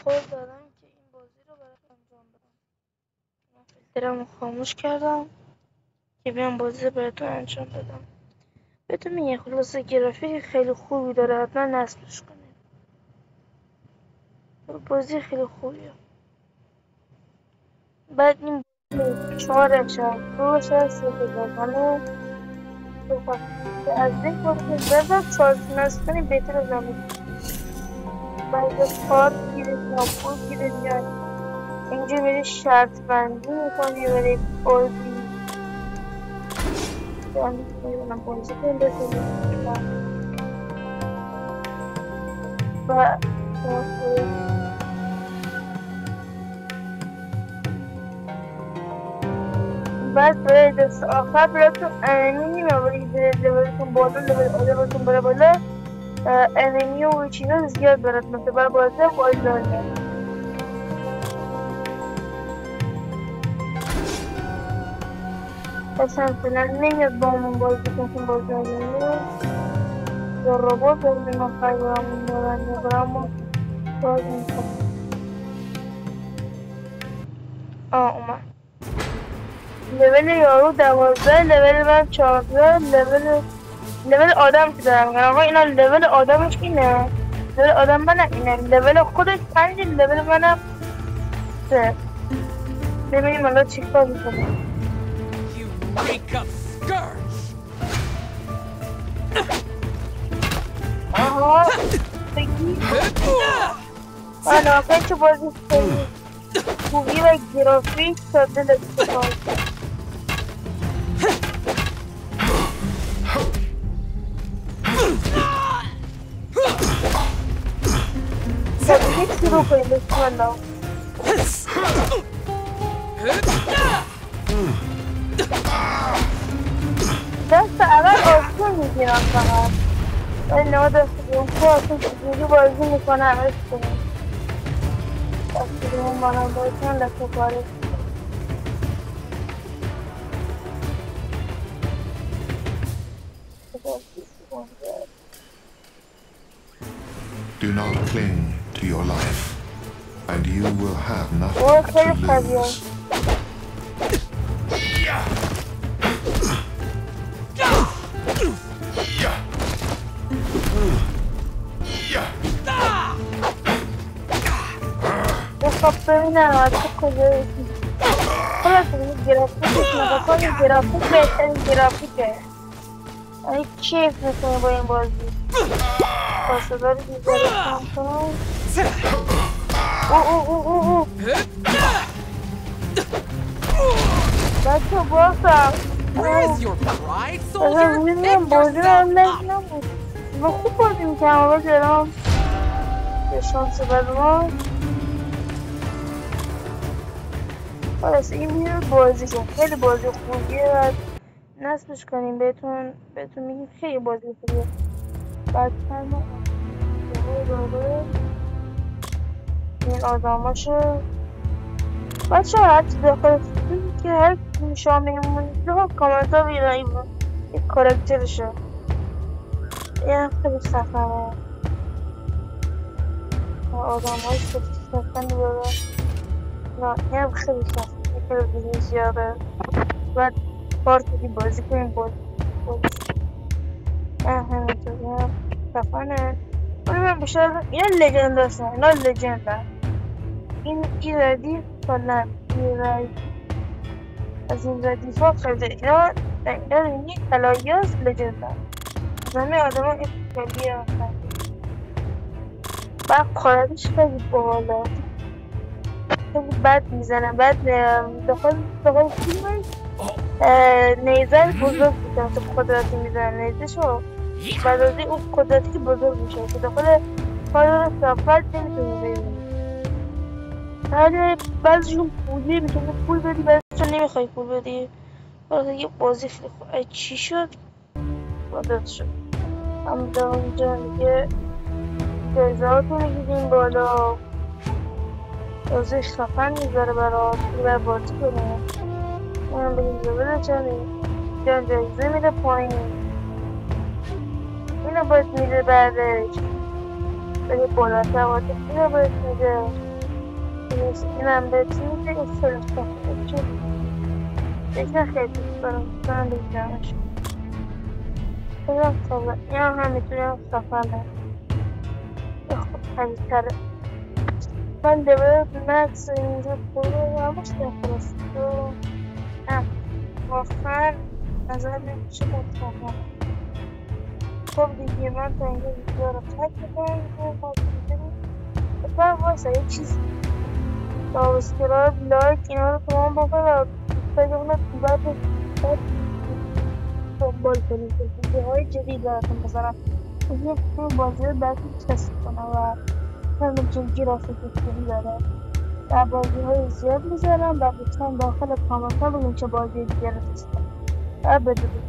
قول دادم که این بازی رو برای انجام بدم. من فیلترمو خاموش کردم که بیام بازی رو براتون انجام بدم. بهتون میگم خلاصه گرافیک خیلی خوبی داره، حتما نصبش کنید. بازی خیلی خوبیه. بعد این 4 شب 2 شب 3 بزنه از این بازی بزن 4 نصب کنی بهتر از همین. بعد کار گیره میاد، پول گیره میاد، اینجا بری شرط بندی میکنی، بری بازی نمیدونم بازی کنی بزنی و بعد برای دست آخر براتون انمی نیمه ولی لولتون بالا لولتون بره بالا انمی و چیزا زیاد برات مثل برای بازی داره. مثلا نمیاد با همون بازی کنیم بازی نمیاد یا ربات بازی نخواهی برامون دارن یا برامون بازی میکنم. اومد لول یارو 12 لول من 14 لول آدم که دارم آقا اینا لول آدمش اینه، لول آدم منم اینه، لول خودش 5 لول منم 3. ببینیم الان چی کار میکنم. آها بگی آنها چه بازی خیلی خوبی و گرافیک تا دلت بخواد. دیگه شروع کنیم بسم الله. دست اول آسون میگیرم فقط ولی نما دست دوم آسون چجوری بازی میکنم عشق کنیم. دست دوم بانم بازی کنم دست کارش Do not cling to your life, and you will have nothing to lose. خب ببینم از کجایی خلاصه گرافیکش نگاه کنید گرافیک بهترین گرافیکه یعنی کیف میکنه با این بازی با صدا رو بیزاری کم کنم بچه باسم میدونم بازی رو هم نبود و خوب بازی میکنم آقا جرام به شانس بد ما خلاص این ویدیو بازی کن خیلی بازی خوبیه و نصبش کنیم بهتون میگیم خیلی بازی خوبیه. بعد ما این آدماشو بچه ها حتی داخل که هر شما میمونید کامنت ها بیرایی یک کارکترشه این خیلی خفنه آدم های خفنی داره نه این هم خیلی خفنه خیلی دیگه زیاده باید پارتی بازی کنیم بازی همینطوری هم خفنه ولی من بیشتر اینا لجند هستن اینا لجند هست این ردیف کلا از این ردیف ها خیلی اینا اینی طلایی هست لجند هست همه آدم ها این خیلی هستن بعد قاربش خیلی بالا خیلی بد میزنم بعد داخل فیلم نیزه بزرگ میکنم تو قدرتی میزنم نیزه شو بعد از این اون قدرتی که بزرگ میشه که داخل کار سفر نمیتونی ببینی ولی بعضیشون پولی میتونی پول بدی بعضیشون نمیخوای پول بدی ولی یه بازی خیلی خوب چی شد؟ بادت شد هم دا اونجا میگه جایزهاتو میگیدیم بالا بازی خفن میذاره برات بر بازی کنه من بگیم زباده چنی جایزه میده پایین اینو باید میده بعدش بگه بالاتر باید اینو باید میده اینم بهتون که استرس بخوره چون دیگه خیلی دوست دارم دیگرش خیلی طبعا این هم میتونیم سفر خب خیلی من دوباره مکس اینجا برو همش نخواست واقعا نظر نمیشه مطمئن خب دیگه من تا اینجا ویدیو رو تک بکنم بکنم واسه یه چیز سابسکرایب لایک اینا رو تمام بکن و بگونه بعد دنبال کنید ویدیوهای جدید براتون بذارم یه بازی رو براتون تست کنم و همه جنگی رافیقی داره و بازی‌های زیاد میذارم و لطفاً داخل کامنت ها بگین چه بازی دیگه رو تست کنم و بدونید